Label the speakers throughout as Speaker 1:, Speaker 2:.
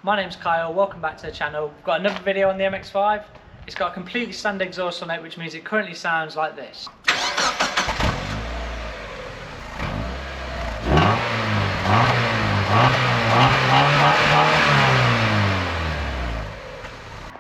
Speaker 1: my name's Kyle, welcome back to the channel. We've got another video on the Mx5. It's got a completely standard exhaust on it, which means it currently sounds like this.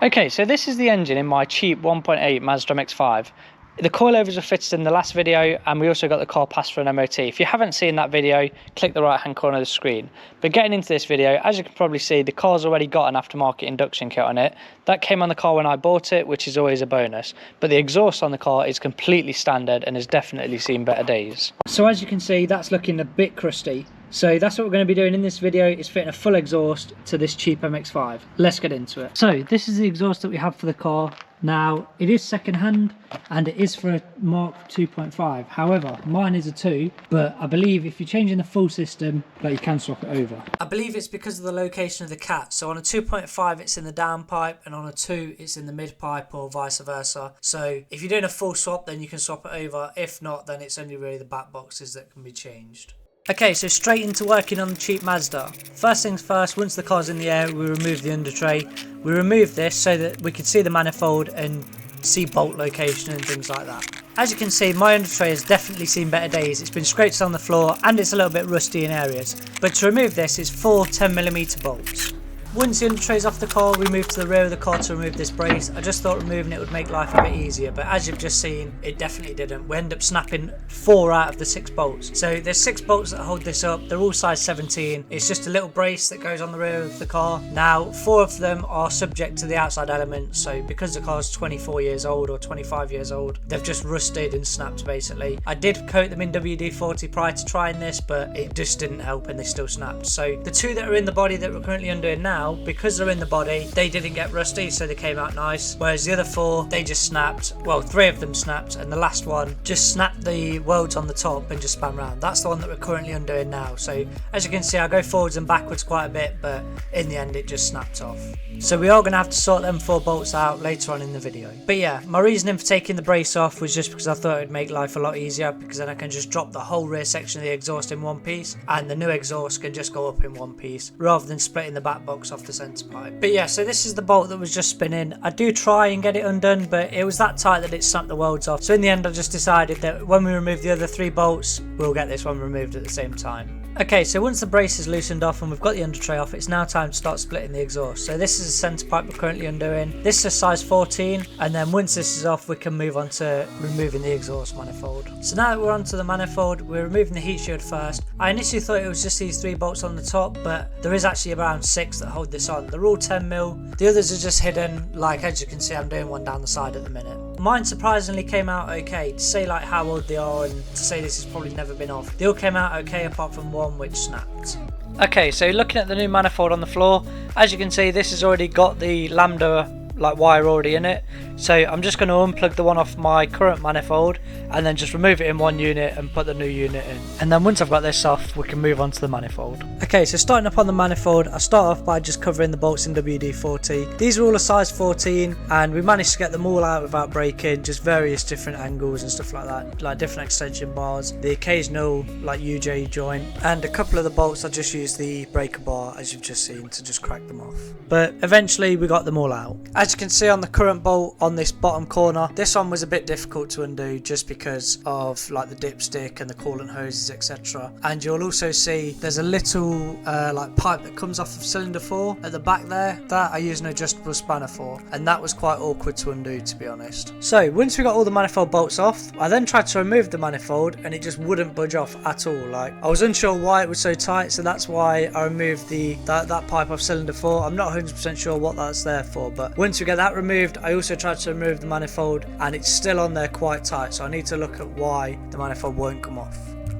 Speaker 1: Okay, so this is the engine in my cheap 1.8 Mazda Mx5. The coilovers are fitted in the last video, and we also got the car passed for an MOT. If you haven't seen that video, click the right hand corner of the screen. But getting into this video, as you can probably see, the car's already got an aftermarket induction kit on it. That came on the car when I bought it, which is always a bonus. But the exhaust on the car is completely standard and has definitely seen better days. So as you can see, that's looking a bit crusty. So that's what we're going to be doing in this video, is fitting a full exhaust to this cheap Mx5. Let's get into it. So this is the exhaust that we have for the car. Now it is second hand and it is for a Mark 2.5. However, mine is a 2, but I believe if you're changing the full system, that you can swap it over. I believe it's because of the location of the cat. So on a 2.5 it's in the down pipe, and on a 2 it's in the mid pipe, or vice versa. So if you're doing a full swap, then you can swap it over. If not, then it's only really the back boxes that can be changed. Okay, so straight into working on the cheap Mazda. First things first, once the car's in the air, we remove the under tray. We remove this so that we can see the manifold and see bolt location and things like that. As you can see, my under tray has definitely seen better days. It's been scraped on the floor and it's a little bit rusty in areas. But to remove this, it's 4 10mm bolts. Once the under tray is off the car, we move to the rear of the car to remove this brace. I just thought removing it would make life a bit easier, but as you've just seen, it definitely didn't. We end up snapping 4 out of the 6 bolts. So there's 6 bolts that hold this up. They're all size 17. It's just a little brace that goes on the rear of the car. Now, 4 of them are subject to the outside element, so because the car's 24 years old or 25 years old, they've just rusted and snapped basically. I did coat them in WD-40 prior to trying this, but it just didn't help and they still snapped. So the 2 that are in the body that we're currently undoing now, because they're in the body, they didn't get rusty, so they came out nice, whereas the other 4, they just snapped. Well, 3 of them snapped, and the last one just snapped the welds on the top and just span round. That's the one that we're currently undoing now. So as you can see, I go forwards and backwards quite a bit, but in the end it just snapped off. So we are going to have to sort them 4 bolts out later on in the video. But yeah, my reasoning for taking the brace off was just because I thought it would make life a lot easier, because then I can just drop the whole rear section of the exhaust in one piece, and the new exhaust can just go up in one piece rather than splitting the back box off the centre pipe. But yeah, so this is the bolt that was just spinning. I do try and get it undone, but it was that tight that it snapped the welds off. So in the end, I just decided that when we remove the other 3 bolts, we'll get this one removed at the same time. Okay, so once the brace is loosened off and we've got the under tray off, it's now time to start splitting the exhaust. So this is a centre pipe we're currently undoing. This is a size 14, and then once this is off, we can move on to removing the exhaust manifold. So now that we're onto the manifold, we're removing the heat shield first. I initially thought it was just these 3 bolts on the top, but there is actually around 6 that hold this on. They're all 10mm. The others are just hidden, like as you can see, I'm doing one down the side at the minute. Mine surprisingly came out okay. To say like how old they are and to say this has probably never been off, they all came out okay apart from one which snapped. Okay, so looking at the new manifold on the floor, as you can see, this has already got the lambda like wire already in it. So I'm just going to unplug the one off my current manifold and then just remove it in one unit and put the new unit in. And then once I've got this off, we can move on to the manifold. Okay, so starting up on the manifold, I start off by just covering the bolts in WD-40. These are all a size 14 and we managed to get them all out without breaking, just various different angles and stuff like that, like different extension bars, the occasional like UJ joint, and a couple of the bolts I just used the breaker bar, as you've just seen, to just crack them off. But eventually we got them all out. As you can see on the current bolt on this bottom corner, this one was a bit difficult to undo just because of like the dipstick and the coolant hoses, etc. And you'll also see there's a little like pipe that comes off of cylinder 4 at the back there that I use an adjustable spanner for, and that was quite awkward to undo, to be honest. So once we got all the manifold bolts off, I then tried to remove the manifold and it just wouldn't budge off at all. Like, I was unsure why it was so tight, so that's why I removed that pipe off cylinder 4. I'm not 100% sure what that's there for, but once we get that removed, I also tried to remove the manifold and it's still on there quite tight, so I need to look at why the manifold won't come off.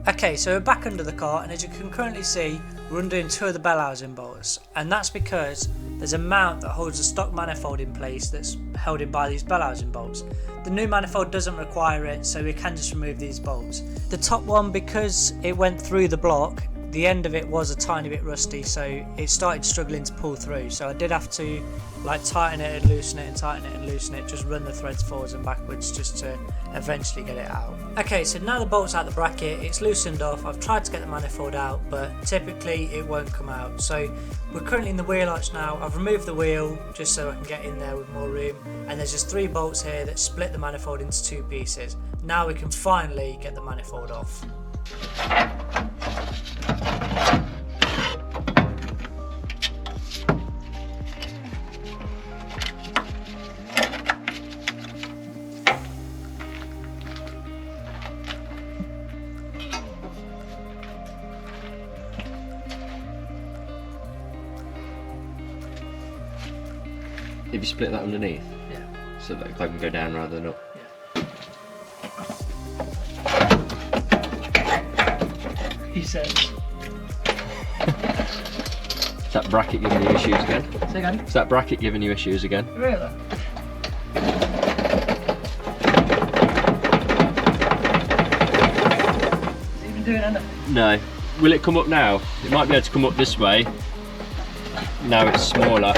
Speaker 1: Okay, so we're back under the car, and as you can currently see, we're undoing 2 of the bell housing bolts, and that's because there's a mount that holds the stock manifold in place that's held in by these bell housing bolts. The new manifold doesn't require it, so we can just remove these bolts. The top one, because it went through the block, the end of it was a tiny bit rusty, so it started struggling to pull through. So I did have to like tighten it and loosen it and tighten it and loosen it, just run the threads forwards and backwards just to eventually get it out. Okay, so now the bolt's out the bracket, it's loosened off. I've tried to get the manifold out, but typically it won't come out. So we're currently in the wheel arch now. I've removed the wheel just so I can get in there with more room, and there's just 3 bolts here that split the manifold into 2 pieces. Now we can finally get the manifold off.
Speaker 2: Have you split that underneath?
Speaker 1: Yeah.
Speaker 2: So that I can go down rather than up?
Speaker 1: Yeah. He says.
Speaker 2: Is that bracket giving you issues again?
Speaker 1: Say again?
Speaker 2: Is that bracket giving you issues again?
Speaker 1: Really? Is it even doing anything?
Speaker 2: No. Will it come up now? It might be able to come up this way. Now it's smaller.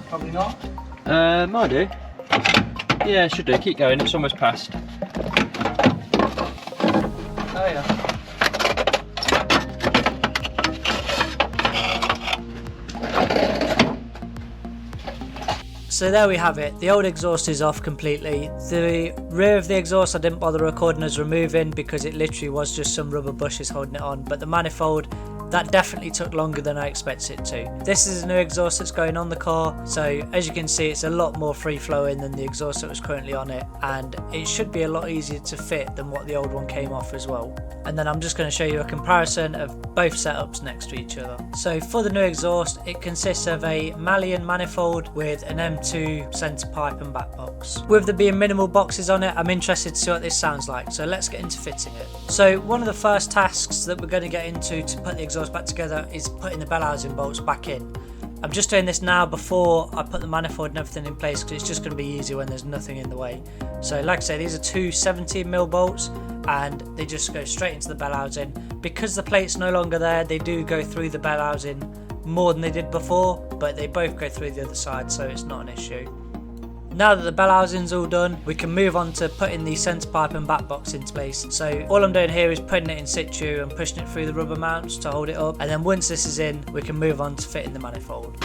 Speaker 1: Probably not.
Speaker 2: Might do. Yeah, should do. Keep going. It's almost past.
Speaker 1: Oh yeah. So there we have it, the old exhaust is off completely. The rear of the exhaust I didn't bother recording as removing because it literally was just some rubber bushes holding it on, but the manifold, that definitely took longer than I expected it to. This is a new exhaust that's going on the car, so as you can see it's a lot more free flowing than the exhaust that was currently on it, and it should be a lot easier to fit than what the old one came off as well. And then I'm just going to show you a comparison of both setups next to each other. So for the new exhaust, it consists of a Malian Manifold with an M2 centre pipe and back box. With there being minimal boxes on it, I'm interested to see what this sounds like, so let's get into fitting it. So one of the first tasks that we're going to get into to put the exhaust back together is putting the bell housing bolts back in. I'm just doing this now before I put the manifold and everything in place because it's just going to be easier when there's nothing in the way. So like I say, these are 2 17mm bolts and they just go straight into the bell housing. Because the plate's no longer there, they do go through the bell housing more than they did before, but they both go through the other side, so it's not an issue. Now that the bell housing's all done, we can move on to putting the centre pipe and back box into place. So all I'm doing here is putting it in situ and pushing it through the rubber mounts to hold it up, and then once this is in, we can move on to fitting the manifold.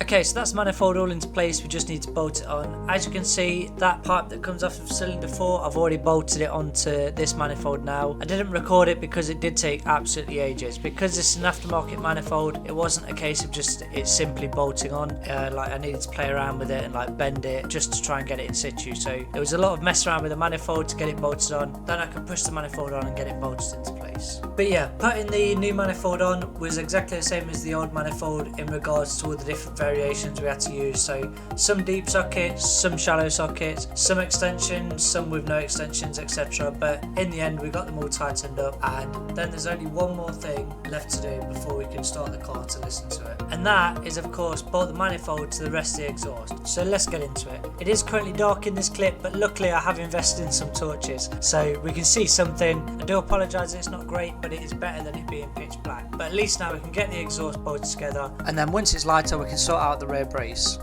Speaker 1: Okay, so that's manifold all into place, we just need to bolt it on. As you can see, that pipe that comes off of cylinder 4, I've already bolted it onto this manifold now. I didn't record it because it did take absolutely ages. Because this is an aftermarket manifold, it wasn't a case of just it simply bolting on. Like I needed to play around with it and like bend it just to try and get it in situ. So it was a lot of mess around with the manifold to get it bolted on. Then I could push the manifold on and get it bolted into place. But yeah, putting the new manifold on was exactly the same as the old manifold in regards to all the different variations we had to use. So some deep sockets, some shallow sockets, some extensions, some with no extensions, etc. But in the end we got them all tightened up, and then there's only one more thing left to do before we can start the car to listen to it, and that is of course bolt the manifold to the rest of the exhaust. So let's get into it. It is currently dark in this clip, but luckily I have invested in some torches so we can see something. I do apologise it's not great, but it is better than it being pitch black. But at least now we can get the exhaust bolted together, and then once it's lighter we can sort out the rear brace.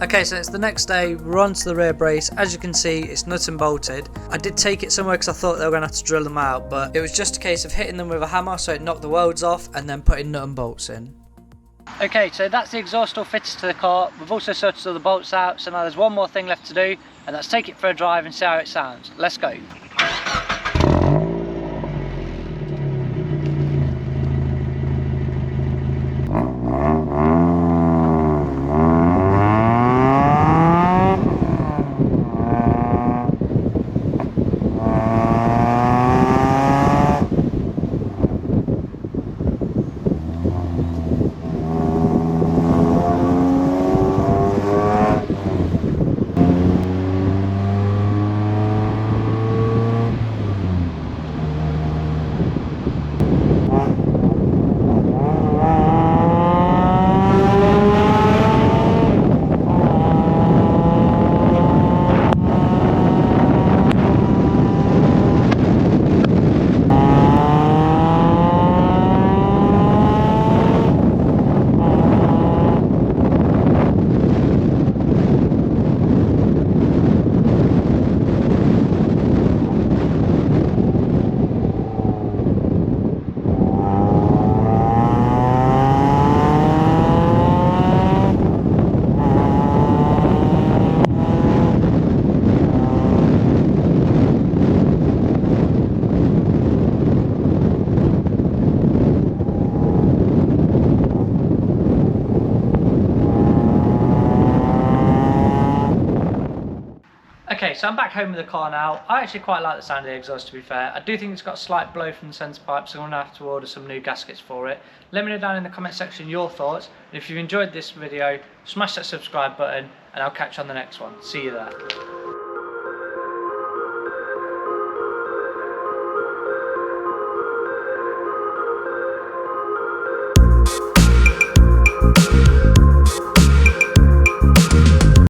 Speaker 1: Okay, so it's the next day, we're on to the rear brace. As you can see, it's nut and bolted. I did take it somewhere because I thought they were going to have to drill them out, but it was just a case of hitting them with a hammer so it knocked the welds off and then putting nut and bolts in. Okay, so that's the exhaust all fitted to the car. We've also sorted all the bolts out, so now there's one more thing left to do, and that's take it for a drive and see how it sounds. Let's go. Okay, so I'm back home with the car now. I actually quite like the sound of the exhaust, to be fair. I do think it's got a slight blow from the centre pipe, so I'm going to have to order some new gaskets for it. Let me know down in the comment section your thoughts. And if you've enjoyed this video, smash that subscribe button, and I'll catch you on the next one. See you there.